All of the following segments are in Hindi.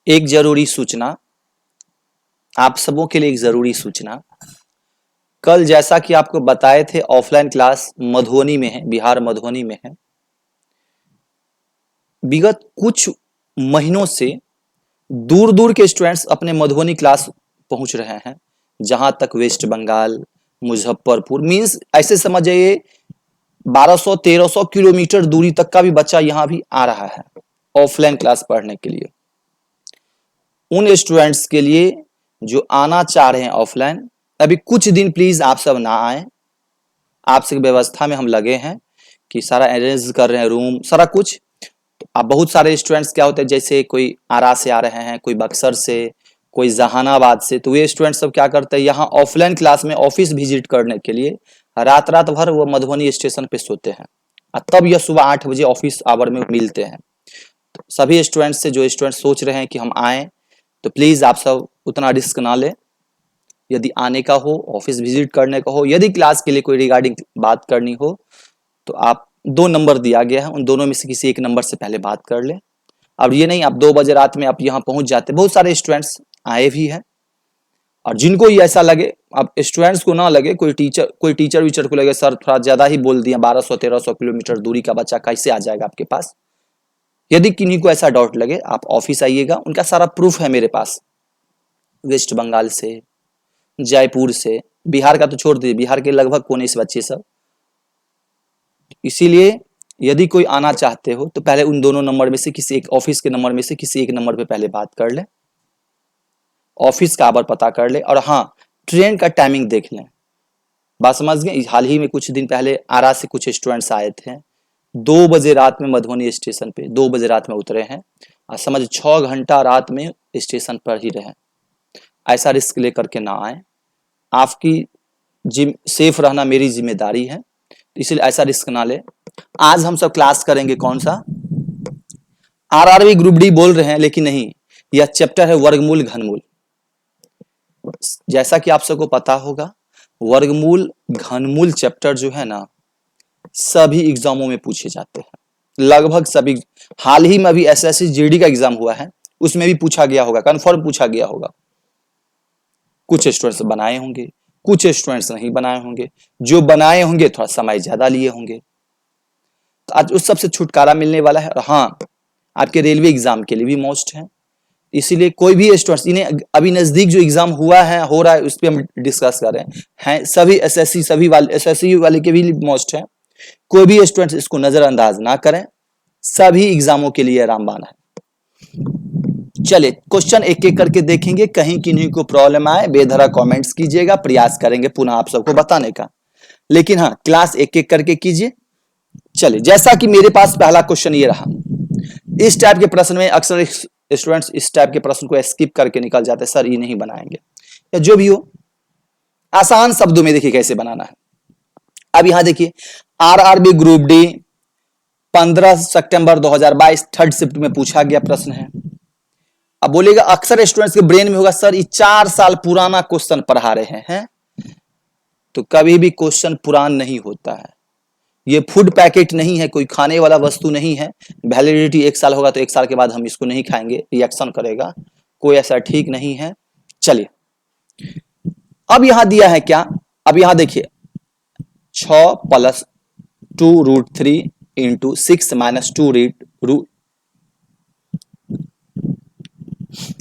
एक जरूरी सूचना, आप सबों के लिए एक जरूरी सूचना। कल जैसा कि आपको बताए थे ऑफलाइन क्लास मधुबनी में है, बिहार मधुबनी में है। विगत कुछ महीनों से दूर दूर के स्टूडेंट्स अपने मधुबनी क्लास पहुंच रहे हैं, जहां तक वेस्ट बंगाल, मुजफ्फरपुर, मीन्स ऐसे समझ जाइए 1200-1300 किलोमीटर दूरी तक का भी बच्चा यहाँ भी आ रहा है ऑफलाइन क्लास पढ़ने के लिए। उन स्टूडेंट्स के लिए जो आना चाह रहे हैं ऑफलाइन, अभी कुछ दिन प्लीज आप सब ना आए। आप सब व्यवस्था में हम लगे हैं कि सारा अरेंज कर रहे हैं, रूम सारा कुछ। तो अब बहुत सारे स्टूडेंट्स क्या होते हैं, जैसे कोई आरा से आ रहे हैं, कोई बक्सर से, कोई जहानाबाद से, तो वे स्टूडेंट्स सब क्या करते हैं, यहाँ ऑफलाइन क्लास में ऑफिस विजिट करने के लिए रात रात भर वो मधुबनी स्टेशन पे सोते हैं और तब यह सुबह 8 बजे ऑफिस आवर में मिलते हैं। तो सभी स्टूडेंट्स से जो स्टूडेंट सोच रहे हैं कि हम आए, तो प्लीज आप सब उतना रिस्क ना ले। यदि आने का हो, ऑफिस विजिट करने का हो, यदि क्लास के लिए कोई रिगार्डिंग बात करनी हो, तो आप 2 नंबर दिया गया है, उन दोनों में से किसी एक नंबर से पहले बात कर ले। अब ये नहीं आप 2 बजे रात में आप यहाँ पहुंच जाते, बहुत सारे स्टूडेंट्स आए भी हैं। और जिनको ये ऐसा लगे, अब स्टूडेंट्स को ना लगे, कोई टीचर वीचर को लगे सर थोड़ा ज्यादा ही बोल दिया, 1200-1300 किलोमीटर दूरी का बच्चा कैसे आ जाएगा आपके पास। यदि किन्हीं को ऐसा डाउट लगे, आप ऑफिस आइएगा, उनका सारा प्रूफ है मेरे पास, वेस्ट बंगाल से, जयपुर से, बिहार का तो छोड़ दीजिए, बिहार के लगभग कोने से बच्चे सब। इसीलिए यदि कोई आना चाहते हो तो पहले उन दोनों नंबर में से किसी एक, ऑफिस के नंबर में से किसी एक नंबर पे पहले बात कर ले, ऑफिस का आवर पता कर ले, और हाँ ट्रेन का टाइमिंग देख लें। बात समझ गए। हाल ही में कुछ दिन पहले आरा से कुछ स्टूडेंट्स आए थे, 2 बजे रात में मधुबनी स्टेशन पे 2 बजे रात में उतरे हैं और समझ 6 घंटा रात में स्टेशन पर ही रहे। ऐसा रिस्क लेकर के ना आए, आपकी सेफ रहना मेरी जिम्मेदारी है, इसलिए ऐसा रिस्क ना ले। आज हम सब क्लास करेंगे कौन सा, आरआरबी ग्रुप डी बोल रहे हैं, लेकिन नहीं, यह चैप्टर है वर्गमूल घनमूल। जैसा कि आप सबको पता होगा, वर्गमूल घनमूल चैप्टर जो है ना, सभी एग्जामों में पूछे जाते हैं, लगभग सभी। हाल ही में अभी एसएससी जीडी का एग्जाम हुआ है, उसमें भी पूछा गया होगा, कन्फर्म पूछा गया होगा। कुछ स्टूडेंट्स बनाए होंगे, कुछ स्टूडेंट्स नहीं बनाए होंगे, जो बनाए होंगे थोड़ा समय ज्यादा लिए होंगे। तो आज उस सबसे छुटकारा मिलने वाला है। और हाँ, आपके रेलवे एग्जाम के लिए भी मोस्ट है, इसीलिए कोई भी स्टूडेंट्स, इन्हें अभी नजदीक जो एग्जाम हुआ है, हो रहा है, उस पर हम डिस्कस कर रहे हैं सभी एसएससी, सभी वाले एसएससी वाले के भी मोस्ट है। कोई भी स्टूडेंट्स इसको नजरअंदाज ना करें, सभी एग्जामों के लिए रामबाण है। चलिए क्वेश्चन एक एक करके देखेंगे, कहीं किन्हीं को प्रॉब्लम आए बेधरा कमेंट्स कीजिएगा, प्रयास करेंगे पुनः आप सबको बताने का, लेकिन हाँ क्लास एक एक करके कीजिए। चलिए, जैसा कि मेरे पास पहला क्वेश्चन ये रहा, इस टाइप के प्रश्न में अक्सर स्टूडेंट्स इस टाइप के प्रश्न को स्किप करके निकल जाते हैं, सर ये नहीं बनाएंगे, या जो भी हो, आसान शब्दों में देखिए कैसे बनाना है। अब यहां देखिए, आरआरबी ग्रुप डी 15 सितंबर 2022 थर्ड शिफ्ट में पूछा गया प्रश्न है। अब बोलेगा, अक्सर स्टूडेंट्स के ब्रेन में होगा सर ये 4 साल पुराना क्वेश्चन पढ़ा रहे हैं, तो कभी भी क्वेश्चन पुरान नहीं होता है। ये फूड पैकेट नहीं है, कोई खाने वाला वस्तु नहीं है, वैलिडिटी 1 साल होगा तो 1 साल के बाद हम इसको नहीं खाएंगे, रिएक्शन करेगा, कोई ऐसा ठीक नहीं है। चलिए, अब यहां दिया है क्या, अब यहां देखिए 6 + 2√3 × 6 - 2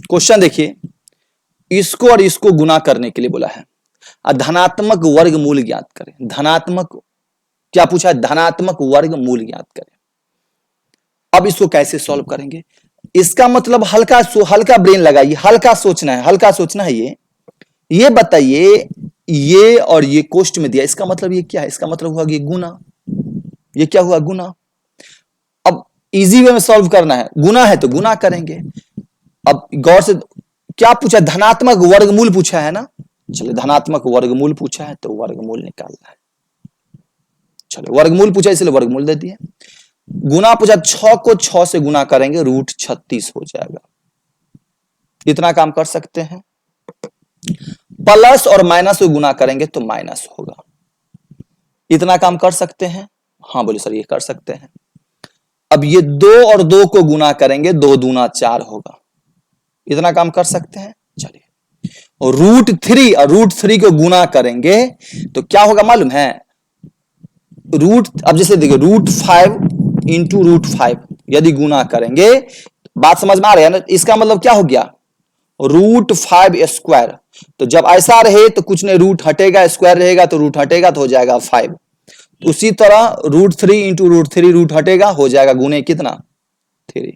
क्वेश्चन देखिए, इसको और इसको गुना करने के लिए बोला है, धनात्मक वर्गमूल ज्ञात करें। धनात्मक क्या पूछा है, धनात्मक वर्गमूल ज्ञात करें। अब इसको कैसे सॉल्व करेंगे, इसका मतलब हल्का ब्रेन लगाइए, हल्का सोचना है, हल्का सोचना है। ये बताइए, ये और ये कोष्ट में दिया, इसका मतलब ये क्या है, इसका मतलब हुआ ये गुना, ये क्या हुआ गुना। अब इजी वे में सॉल्व करना है, गुना है तो गुना करेंगे। अब गौर से क्या पूछा, धनात्मक वर्गमूल पूछा है ना, चलिए धनात्मक वर्गमूल पूछा है तो वर्गमूल निकालना है। चलो वर्गमूल पूछा इसलिए वर्गमूल दे दिए। गुना पूछा, 6 को 6 से गुना करेंगे √36 हो जाएगा। इतना काम कर सकते हैं। प्लस और माइनस को गुना करेंगे तो माइनस होगा। इतना काम कर सकते हैं, हाँ बोले सर ये कर सकते हैं। अब ये 2 और 2 को गुना करेंगे, 2 दूना 4 होगा। इतना काम कर सकते हैं। चलिए, और √3 और √3 को गुना करेंगे तो क्या होगा मालूम है? अब जैसे देखिए √5 इंटू √5 यदि गुना करेंगे, बात समझ में आ रही है ना? इसका मतलब क्या हो गया? √5²। तो जब ऐसा रहे तो कुछ नहीं, रूट हटेगा, स्क्वायर रहेगा तो रूट हटेगा तो हो जाएगा 5। तो उसी तरह √3 इंटू √3 रूट हटेगा, हो जाएगा गुने कितना? 3।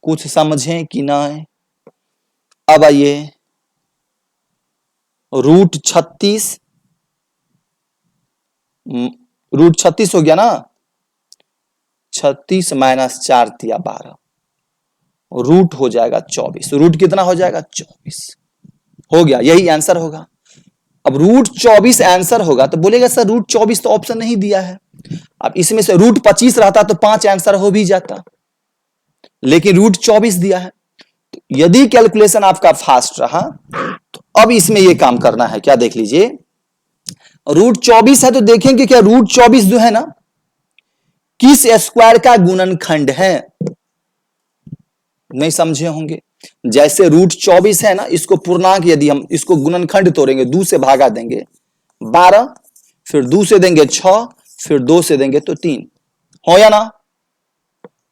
कुछ समझें कि ना? अब आइए √36, √36 हो गया ना, 36 माइनस 4 दिया 12, रूट हो जाएगा 24। रूट कितना हो जाएगा? 24 हो गया, यही आंसर होगा। अब √24 आंसर होगा तो बोलेगा सर √24 तो ऑप्शन नहीं दिया है। अब इसमें से √25 रहता तो 5 आंसर हो भी जाता, लेकिन √24 दिया है। तो यदि कैलकुलेशन आपका फास्ट रहा तो अब इसमें यह काम करना है, क्या देख लीजिए, √24 है तो देखेंगे क्या √24 जो है ना किस स्क्वायर का गुणनखंड है। नहीं समझे होंगे? जैसे √24 है ना, इसको पूर्णांक यदि हम इसको गुणनखंड तोड़ेंगे, 2 से भागा देंगे 12, फिर 2 से देंगे 6, फिर 2 से देंगे तो 3, हो या ना?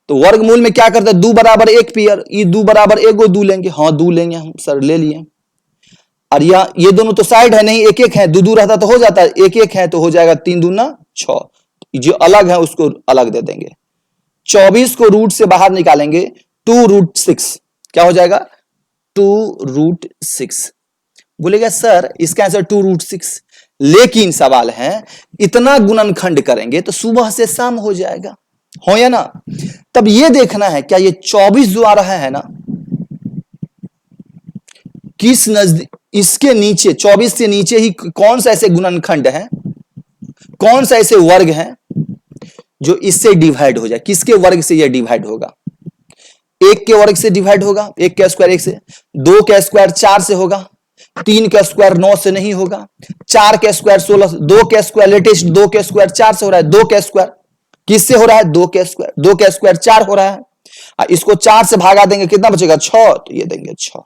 तो वर्गमूल में क्या करते हैं? 2 बराबर 1 पेयर, ये 2 बराबर 1 2 लेंगे, हाँ 2 लेंगे हम, सर ले लिए। और ये दोनों तो साइड है नहीं, 1 1 है, 2 2 रहता तो हो जाता है, 1 1 है तो हो जाएगा 3 दूना 6, जो अलग है उसको अलग दे देंगे। 24 को रूट से बाहर निकालेंगे, 2√6 क्या हो जाएगा? 2√6। बोलेगा सर इसका आंसर 2√6, लेकिन सवाल है इतना गुणनखंड करेंगे तो सुबह से शाम हो जाएगा, हो या ना? तब ये देखना है क्या ये 24 जो आ रहा है ना, किस नजदीक, इसके नीचे 24 से नीचे ही कौन सा ऐसे गुणनखंड है, कौन सा ऐसे वर्ग है जो इससे डिवाइड हो जाए? किसके वर्ग से यह डिवाइड होगा? 1 के वर्ग से डिवाइड होगा, 1 का स्क्वायर 1 से, 2 का स्क्वायर 4 से होगा, 3 का स्क्वायर 9 से नहीं होगा, 4 का स्क्वायर 16, 2 का स्क्वायर लेटेस्ट 2 का स्क्वायर 4 से हो रहा है, 2 का स्क्वायर किससे हो रहा है? 2 का स्क्वायर, 2 का स्क्वायर 4 हो रहा है। इसको 4 से भागा देंगे कितना बचेगा? 6, तो ये देंगे 6।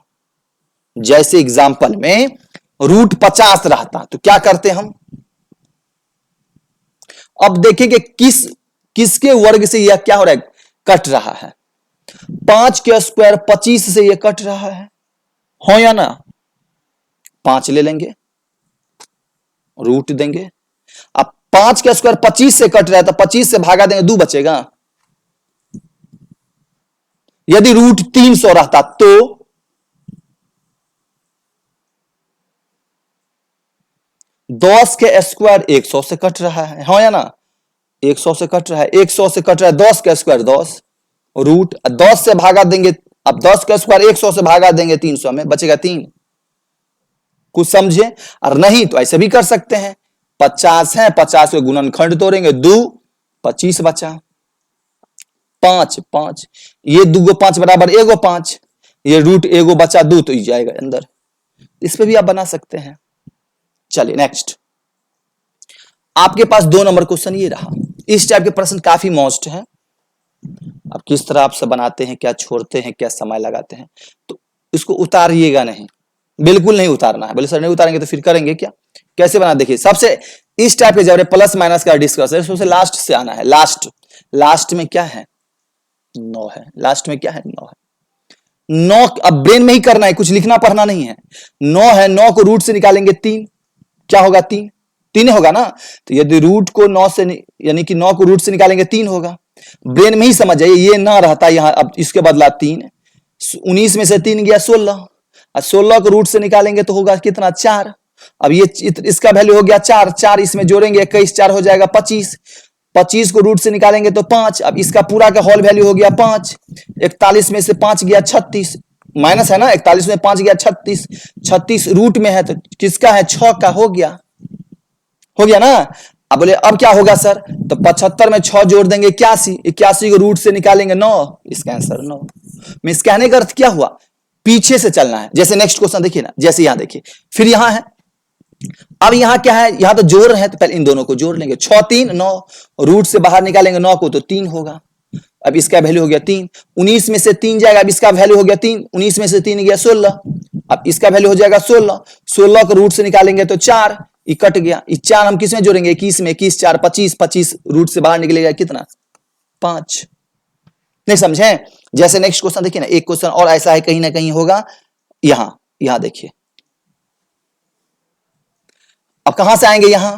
जैसे एग्जाम्पल में √50 रहता तो क्या करते हम? अब देखेंगे किसके वर्ग से यह क्या हो रहा है? कट रहा है। 5 के स्क्वायर 25 से यह कट रहा है, हो या ना? 5 ले लेंगे, रूट देंगे। अब 5 का स्क्वायर 25 से कट रहा है तो 25 से भागा देंगे, 2 बचेगा। यदि √300 रहता तो 10 के स्क्वायर 100 से कट रहा है, हो या ना? 100 से कट रहा है, 100 से कट रहा है 10 का स्क्वायर 10, रूट 10 से भागा देंगे, अब 10 का स्क्वायर 100 से भागा देंगे 300 में, बचेगा 3। कुछ समझे? और नहीं तो ऐसे भी कर सकते हैं, 50 है, 50 के गुणनखंड तोड़ेंगे, 2 25 बचा, 5 5, ये 2 को 5 बराबर 1 को 5, ये रूट 1 को बचा 2 तो ये जाएगा अंदर। इस पे भी आप बना सकते हैं। चलिए नेक्स्ट, आपके पास 2 नंबर क्वेश्चन ये रहा। इस टाइप के प्रश्न काफी मोस्ट है। अब किस तरह आपसे बनाते हैं, क्या छोड़ते हैं, क्या समय लगाते हैं, तो इसको उतारिएगा नहीं, बिल्कुल नहीं उतारना है। बोले सर नहीं उतारेंगे तो फिर करेंगे क्या? कैसे बना? देखिए, सबसे इस टाइप के जब प्लस माइनस का डिस्कस है, सबसे लास्ट से आना है। लास्ट में क्या है? 9 है। लास्ट में क्या है? 9 है। 9 अब ब्रेन में ही करना है, कुछ लिखना पढ़ना नहीं है। 9 है, 9 को रूट से निकालेंगे 3, क्या होगा? 3 होगा ना। तो यदि रूट को 9 से यानी कि 9 को रूट से निकालेंगे 3 होगा। ब्रेन में ही समझ जाइए, ये ना रहता यहां, अब इसके बदला 3, 19 में से 3 गया 16, 16 को रूट से निकालेंगे तो होगा कितना? 4। अब ये इसका वैल्यू हो गया 4, 4 इसमें जोड़ेंगे 21, 4 हो जाएगा 25, 25 को रूट से निकालेंगे तो 5, अब इसका पूरा का होल वैल्यू हो गया 5, 41 में से 5 गया 36, माइनस है ना, 41 में 5 गया 36, 36 रूट में है तो किसका है? 6 का, हो गया ना। अब बोले अब क्या होगा सर? तो 75 में 6 जोड़ देंगे 81, 81 को रूट से निकालेंगे 9, इसका आंसर 9। मींस कहने का अर्थ क्या हुआ? पीछे से चलना है। जैसे नेक्स्ट क्वेश्चन देखिए ना, जैसे यहां देखिए, फिर यहां है, अब यहां क्या है? यहां तो जोड़ रहे हैं तो पहले इन दोनों को जोड़ लेंगे, 6 3 9, रूट से बाहर निकालेंगे 9 को तो 3 होगा। अब इसका वैल्यू हो गया 3, 19 में से 3 जाएगा, अब इसका वैल्यू हो गया 3, 19 में से 3 गया 16, अब इसका वैल्यू हो जाएगा 16, 16 को रूट से निकालेंगे तो 4, ये कट गया, ये 4 हम किस में जोड़ेंगे, 21 में, 21 4 25, 25 रूट से बाहर निकलेगा कितना 5। नहीं समझे? जैसे नेक्स्ट क्वेश्चन देखिए ना, एक क्वेश्चन और ऐसा है कहीं ना कहीं होगा, यहां देखिए, अब कहां से आएंगे, यहां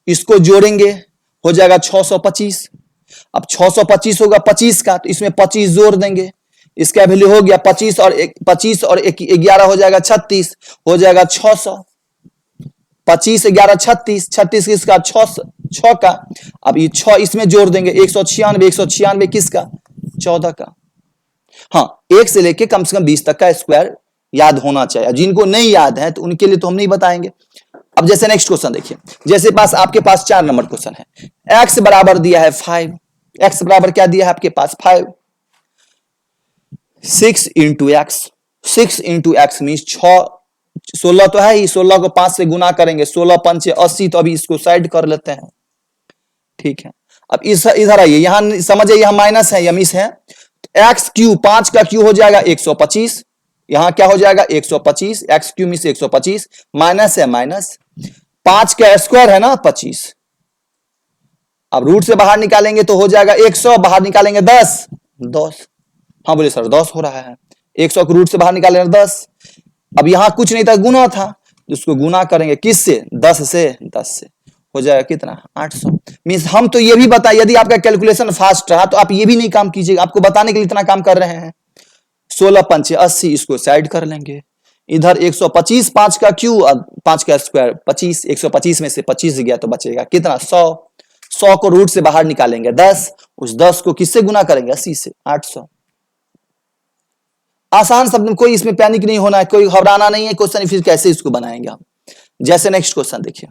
इसको जोड़ेंगे हो जाएगा 625, अब 625 होगा 25 का, तो इसमें 25 जोड़ देंगे, इसका वैल्यू हो गया 25 और 11 हो जाएगा 36, हो जाएगा 600, 25 11 36, 36 किसका 6 का, अब ये 6 इसमें जोड़ देंगे 196, 196 किसका 14 का। हाँ, 1 से लेके कम से कम 20 तक का स्क्वायर याद होना चाहिए, जिनको नहीं याद है तो उनके लिए तो हम नहीं बताएंगे। अब जैसे नेक्स्ट क्वेश्चन देखिए, जैसे आपके पास 4 नंबर क्वेश्चन है, x बराबर दिया है 5, x बराबर क्या दिया है आपके पास 5, 6 into x, 6 into x mean 16 तो है ही, 16 को 5 से गुना करेंगे, 16 5 80, तो अभी इसको साइड कर लेते हैं, ठीक है। अब इधर आइए, यहां समझिए यहां माइनस है या मिस है, एक्स क्यू 5 का क्यू हो जाएगा 125, यहां क्या हो जाएगा 125, एक्स क्यू मीन 125, माइनस है माइनस, 5 का स्क्वायर है ना 25, अब रूट से बाहर निकालेंगे तो हो जाएगा 100, बाहर निकालेंगे 10, हाँ बोले सर 10 हो रहा है, 100 को रूट से बाहर निकालेंगे 10, अब यहां कुछ नहीं था गुना था, उसको गुना करेंगे किससे 10 से हो जाएगा कितना 800। मींस हम तो ये भी बताए, यदि आपका कैलकुलेशन फास्ट रहा तो आप ये भी नहीं काम कीजिएगा, आपको बताने के लिए इतना काम कर रहे हैं। 16 5 80, इसको साइड कर लेंगे, इधर 125, 5 का क्यू और 5 का स्क्वायर 25, 125 में से 25 गया तो बचेगा कितना 100, 100 को रूट से बाहर निकालेंगे 10, उस 10 को किससे गुना करेंगे 80 से, 800। आसान शब्द में, कोई इसमें पैनिक नहीं होना है, कोई घबराना नहीं है क्वेश्चन, फिर कैसे इसको बनाएंगे हम। जैसे नेक्स्ट क्वेश्चन देखिए,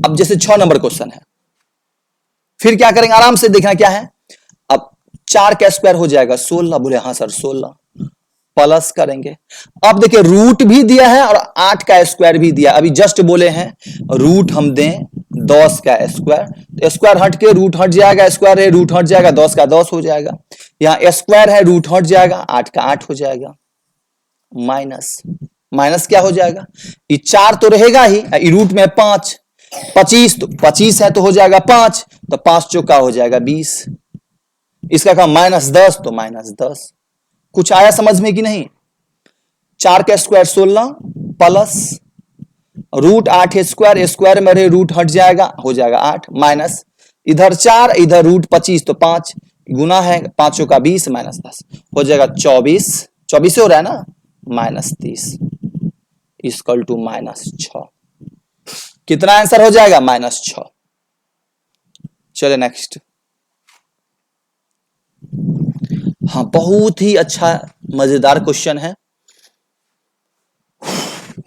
अब जैसे 6 नंबर क्वेश्चन है, फिर क्या करेंगे आराम से देखना क्या है, अब 4 का स्क्वायर हो जाएगा 16, बोले हाँ सर 16, प्लस करेंगे, अब देखिए रूट भी दिया है और 8 का स्क्वायर भी दिया, अभी जस्ट बोले हैं रूट हम दें 10 का स्क्वायर, तो स्क्वायर हट के रूट हट जाएगा, स्क्वायर है रूट हट जाएगा, 10 का 10 हो जाएगा, यहां स्क्वायर है रूट हट जाएगा, 8 का 8 हो जाएगा, माइनस क्या हो जाएगा, ये 4 तो रहेगा ही, रूट में 5, 25 तो 25 है तो हो जाएगा 5, तो 5 चौका हो जाएगा 20, इसका कहा -10 तो -10। कुछ आया समझ में कि नहीं? 4 का square 16 plus root 8 square, square में रहे रूट हट जाएगा, हो जाएगा 8, माइनस इधर 4 इधर रूट 25 तो 5 गुना है, 5 का 20 -10 हो जाएगा 24, 24 हो रहा है ना, -30 इक्वल टू -6। कितना आंसर हो जाएगा -6। चले नेक्स्ट। हाँ, बहुत ही अच्छा मजेदार क्वेश्चन है।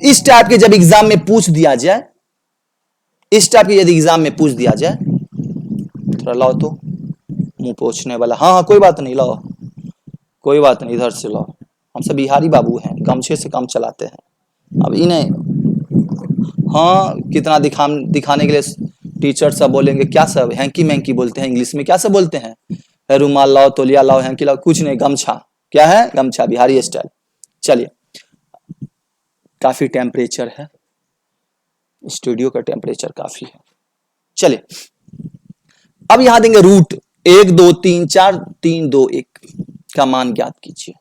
इस टाइप के जब एग्जाम में पूछ दिया जाए, इस टाइप के यदि एग्जाम में पूछ दिया जाए, थोड़ा लाओ तो मुंह पोछने वाला, हाँ कोई बात नहीं, लाओ कोई बात नहीं, इधर से लाओ, हम सब बिहारी बाबू हैं, गमछे से काम चलाते हैं। अब इन्हें हाँ कितना दिखाने के लिए टीचर सब बोलेंगे, क्या सब हैंकी मैंकी बोलते हैं इंग्लिश में, क्या सब बोलते हैं, रुमाल लाओ, तौलिया लाओ, हैंकी लाओ, कुछ नहीं, गमछा, क्या है गमछा, बिहारी स्टाइल। चलिए, काफी टेम्परेचर है, स्टूडियो का टेम्परेचर काफी है। चलिए, अब यहां देंगे रूट 1 2 3 4 3 2 1 का मान ज्ञात कीजिए।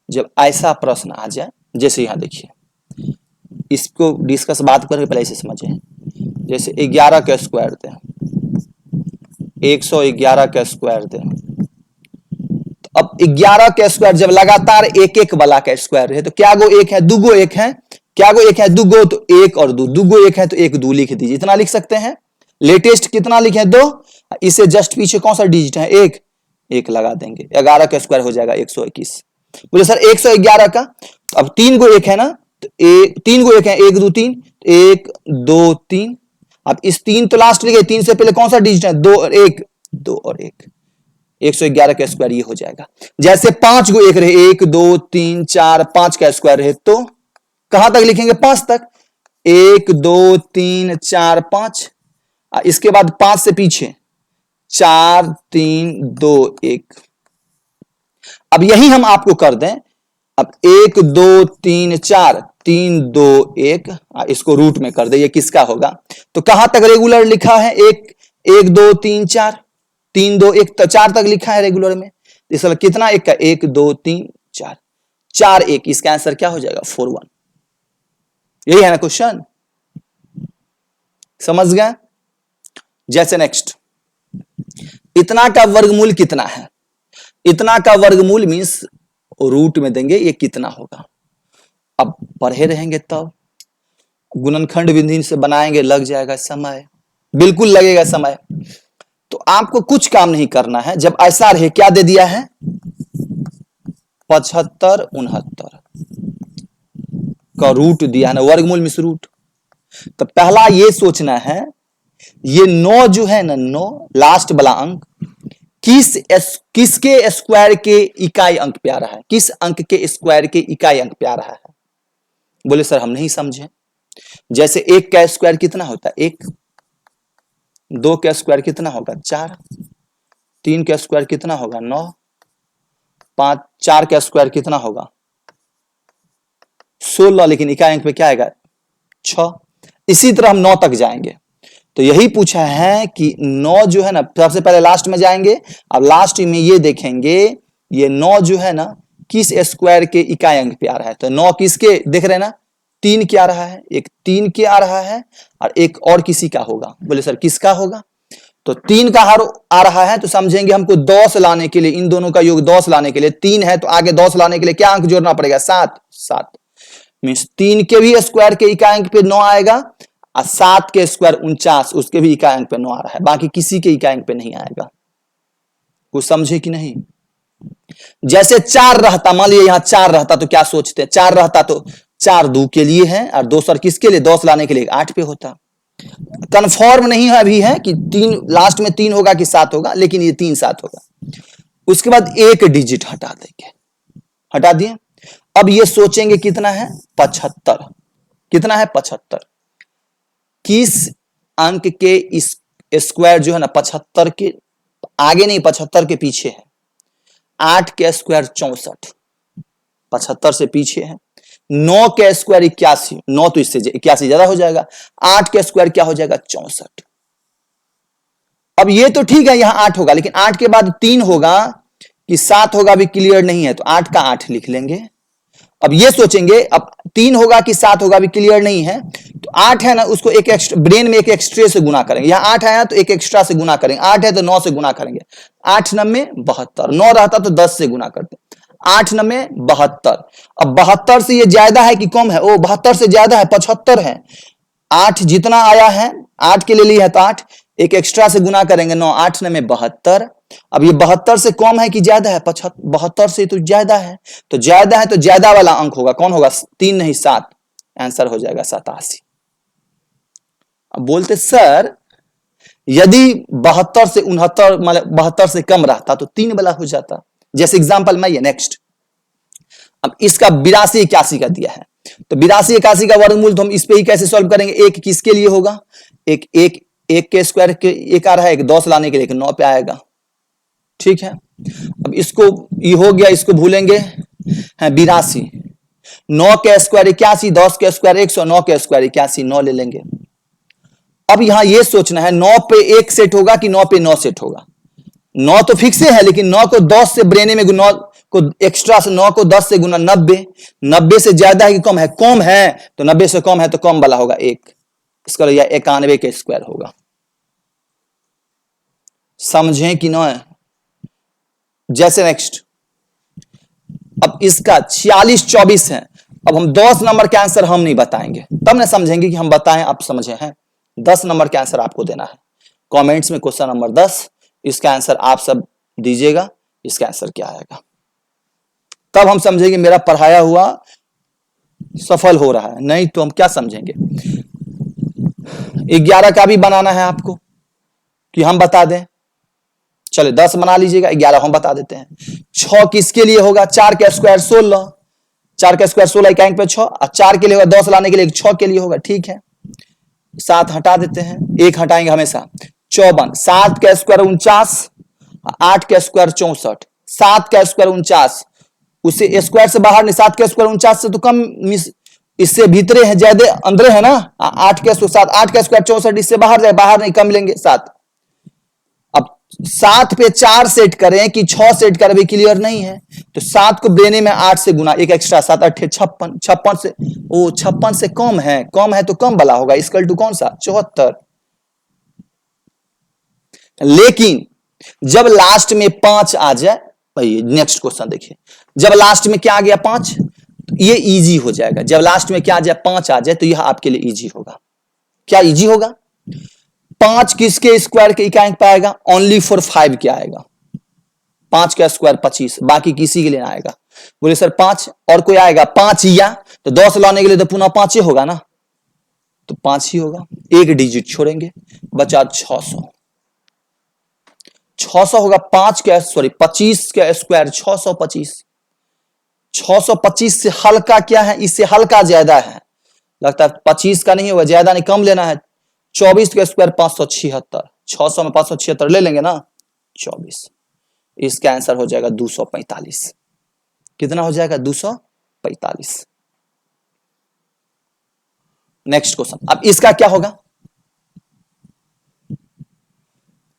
जब ऐसा प्रश्न आ जाए, जैसे यहां देखिए, इसको डिस्कस बात करके पहले इसे समझे, जैसे 11 का स्क्वायर दें, 111 का स्क्वायर दें, तो अब 11 का स्क्वायर जब लगातार एक एक वाला का स्क्वायर है तो क्या गो एक है, दुगो एक है, क्या गो एक है, दुगो, तो एक और दो, दुगो एक है तो एक दो लिख दीजिए, इतना लिख सकते हैं। लेटेस्ट कितना लिखे 2, इसे जस्ट पीछे कौन सा डिजिट है, एक लगा देंगे, 11 का स्क्वायर हो जाएगा 121। बोले सर 111 का, अब 3 गो एक है ना, तो 3 गो एक है, 1 2 3, 1 2 3, अब इस 3 तो लास्ट लिखे, 3 से पहले कौन सा डिजिट है, 2 और 1, 2 और 1, 111 का स्क्वायर ये हो जाएगा। जैसे 5 गो एक रहे, 1 2 3 4 5 का स्क्वायर रहे, तो कहां तक लिखेंगे, 5 तक, 1 2 3 4 5, इसके बाद 5 से पीछे 4 3 2 1। अब यही हम आपको कर दें, अब 1 2 3 4 3 2 1, इसको रूट में कर दे, ये किसका होगा? तो कहां तक रेगुलर लिखा है? 1 1 2 3 4 3 2 1 तो 4 तक लिखा है रेगुलर में। इसका कितना एक का? 1 2 3 4 4 1, इसका आंसर क्या हो जाएगा? 4 1। यही है ना क्वेश्चन, समझ गए? जैसे नेक्स्ट, इतना का वर्गमूल कितना है? इतना का वर्गमूल मींस रूट में देंगे, ये कितना होगा? अब पढ़े रहेंगे तब गुणनखंड विधि से बनाएंगे, लग जाएगा समय, बिल्कुल लगेगा समय। तो आपको कुछ काम नहीं करना है। जब ऐसा रहे, क्या दे दिया है? 75 69 का रूट दिया है ना, वर्गमूल मींस रूट। तो पहला ये सोचना है, ये 9 जो है ना, 9 लास्ट वाला अंक किसके स्क्वायर के इकाई अंक पे आ रहा है? किस अंक के स्क्वायर के इकाई अंक पे आ रहा है? बोले सर हम नहीं समझे। जैसे 1 का स्क्वायर कितना होता है? 1। 2 का स्क्वायर कितना होगा? 4। 3 का स्क्वायर कितना होगा? 9। 5 4 का स्क्वायर कितना होगा? 16, लेकिन इकाई अंक पे क्या आएगा? 6। इसी तरह हम 9 तक जाएंगे। तो यही पूछा है कि 9 जो है ना, सबसे पहले लास्ट में जाएंगे। अब लास्ट में ये देखेंगे, ये 9 जो है ना किस स्क्वायर के इकाई अंक पे आ रहा है? तो 9 किसके देख रहे हैं ना? 3 के आ रहा है, एक 3 के आ रहा है और एक और किसी का होगा। बोले सर किसका होगा? तो 3 का हर आ रहा है, तो समझेंगे हमको 10 लाने के लिए, इन दोनों का योग 10 लाने के लिए, 3 है तो आगे 10 लाने के लिए क्या अंक जोड़ना पड़ेगा? 7। 7 मीन्स 3 के भी स्क्वायर के इकाई अंक पे 9 आएगा और 7 के स्क्वायर 49, उसके भी इकाई अंक पे 9 आ रहा है, बाकी किसी के इकाई अंक पे नहीं आएगा। कुछ समझे कि नहीं? जैसे 4 रहता, मान लीजिए यहां 4 रहता तो क्या सोचते हैं? 4 रहता तो 4 2 के लिए है और 2 सर किसके लिए? 10 लाने के लिए 8 पे होता। कंफर्म नहीं है अभी है कि 3 लास्ट में 3 होगा कि 7 होगा, लेकिन ये 3 7 होगा। उसके बाद एक डिजिट हटा देंगे, हटा दिए। अब ये सोचेंगे कितना है? 75। कितना है? 75। किस अंक के इस स्क्वायर जो है ना 75 के आगे नहीं, 75 के पीछे है? 8 के स्क्वायर 64, 75 से पीछे है। 9 के स्क्वायर 81, 9 तो इससे 81 ज्यादा हो जाएगा। 8 के स्क्वायर क्या हो जाएगा? 64। अब ये तो ठीक है, यहां 8 होगा, लेकिन 8 के बाद 3 होगा कि 7 होगा, अभी क्लियर नहीं है, तो 8 का 8 लिख लेंगे। अब ये सोचेंगे, अब 3 होगा कि 7 होगा, अभी क्लियर नहीं है, तो 8 है ना, उसको एक एक्स्ट्रा ब्रेन में एक एक्स्ट्रा से गुना करेंगे। यहां 8 आया तो एक एक्स्ट्रा से गुना करेंगे, 8 है तो 9 से गुना करेंगे। 8 9 72, 9 रहता तो 10 से गुना करते। 8 9 72। अब 72 से ये ज्यादा है कि कम है? ओ 72 से ज्यादा है, 75 है। 8 जितना आया है 8 के लिए लिया है तो 8, एक एक्स्ट्रा से गुना करेंगे 9, 8 9 72। अब ये 72 से कम है कि ज्यादा है? 72 से तो ज्यादा है, तो ज्यादा है तो ज्यादा वाला अंक होगा, कौन होगा? 3 नहीं 7, आंसर हो जाएगा 87। अब बोलते सर यदि 72 से 69 मतलब 72 से कम रहता तो 3 वाला हो जाता। जैसे एग्जांपल में ये नेक्स्ट, अब इसका 82 81 का दिया है, तो 82 81 का वर्गमूल तो हम इस पे ही कैसे सॉल्व करेंगे? एक किसके लिए होगा? एक के स्क्वायर के एक आ रहा है, एक 10 लाने के लिए 9 पे आएगा, ठीक है। अब इसको ये हो गया, इसको भूलेंगे, है 82। 9 के स्क्वायर 81, 10 के स्क्वायर 100, 9 के स्क्वायर 81, 9 ले लेंगे। अब यहां ये सोचना है 9 पे 1 सेट होगा कि 9 पे 9 सेट होगा? 9 तो फिक्स है, लेकिन 9 को 10 से ब्रेने में 9 को एक्स्ट्रा से 9 को 10 से गुना 90, 90 से ज्यादा है कि कम है? कम है, तो 90 से कम है तो कम वाला होगा 1, इसका या 91 के स्क्वायर होगा। समझें कि ना? जैसे नेक्स्ट, अब इसका 46 24 है। अब हम 10 नंबर के आंसर हम नहीं बताएंगे, तब ना समझेंगे कि हम बताएं आप समझे हैं। 10 नंबर के आंसर आपको देना है कमेंट्स में, क्वेश्चन नंबर 10, इसका आंसर आप सब दीजिएगा, इसका आंसर क्या आएगा, तब हम समझेंगे मेरा पढ़ाया हुआ सफल हो रहा है। नहीं तो हम क्या समझेंगे? 11 का भी बनाना है आपको कि हम बता दें? चले 10 बना लीजिएगा, 11 हम बता देते हैं। 6 किसके लिए होगा? 4 का स्क्वायर 16, 4 का स्क्वायर 16 इकाई पे 6, और 4 के लिए होगा 10 लाने के लिए 6 के लिए होगा, ठीक है। 7 हटा देते हैं, 1 हटाएंगे हमेशा। 54, 7 का स्क्वायर 49, 8 का स्क्वायर 64, 7 का स्क्वायर 49, उसे स्क्वायर से बाहर नहीं, 7 का स्क्वायर 49 से तो कम, इससे भीतरे है, ज्यादा अंदर है ना, 8 का स्क्वायर 7, 8 का स्क्वायर 64, इससे बाहर जाए, बाहर नहीं, कम लेंगे 7। अब 7 पे 4 सेट करें कि 6 सेट करें, भी क्लियर नहीं है, तो 7 को देने में 8 से गुना, एक एक्स्ट्रा, 7 8 56, 56 से, ओ 56 से कम है, कम है तो कम वाला होगा, इक्वल टू कौन सा, 74। लेकिन जब लास्ट में 5 आ जाए, भाई नेक्स्ट क्वेश्चन देखिए, जब लास्ट में क्या आ गया 5, तो ये इजी हो जाएगा, जब लास्ट में क्या आ जाए 5 आ जाए तो यह आपके लिए इजी होगा। क्या इजी होगा, 5 किसके स्क्वायर के इकाई पाएगा, ओनली फॉर 5 क्या आएगा, 5 का स्क्वायर 25, बाकी किसी के लिए ना आएगा। बोले सर 5 और कोई आएगा, 5 या तो 10 लाने के लिए तो पुनः 5 ही होगा ना, तो 5 ही होगा, एक डिजिट छोड़ेंगे, बचा 600, 600 होगा, 5 का सॉरी 25 का स्क्वायर 625, 625 से हल्का क्या है, इससे हल्का ज्यादा है, लगता है 25 का नहीं होगा, ज्यादा नहीं, कम लेना है, 24 का स्क्वायर 576, 600 में 576 ले लेंगे ना, 24, इसका आंसर हो जाएगा 245। कितना हो जाएगा, 245। नेक्स्ट क्वेश्चन, अब इसका क्या होगा,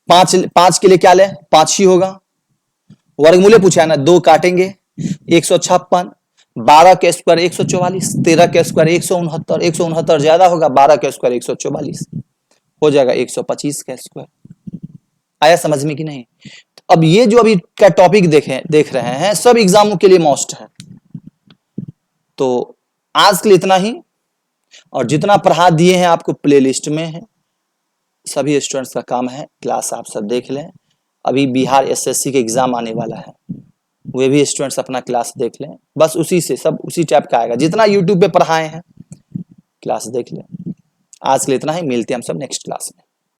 5 के लिए क्या ले, 5 ही होगा, वर्गमूल पूछा है ना, 2 काटेंगे, 156, 12 के स्क्वायर 144, 13 के स्क्वायर 169, 169 ज्यादा होगा, 12 के स्क्वायर 144, हो जाएगा 125 का स्क्वायर। आया समझ में कि नहीं। अब ये जो अभी का टॉपिक देख रहे हैं, सब एग्जामों के लिए मोस्ट है। तो आज के लिए इतना ही, और जितना पढ़ा दिए हैं आपको प्लेलिस्ट में है, सभी स्टूडेंट्स का काम है, क्लास आप सब देख लें। अभी बिहार एसएससी के एग्जाम आने वाला है, वे भी स्टूडेंट्स अपना क्लास देख लें, बस उसी से सब उसी टाइप का आएगा, जितना यूट्यूब पे पढ़ाए हैं क्लास देख लें। आज के लिए इतना ही, मिलते हैं हम सब नेक्स्ट क्लास में।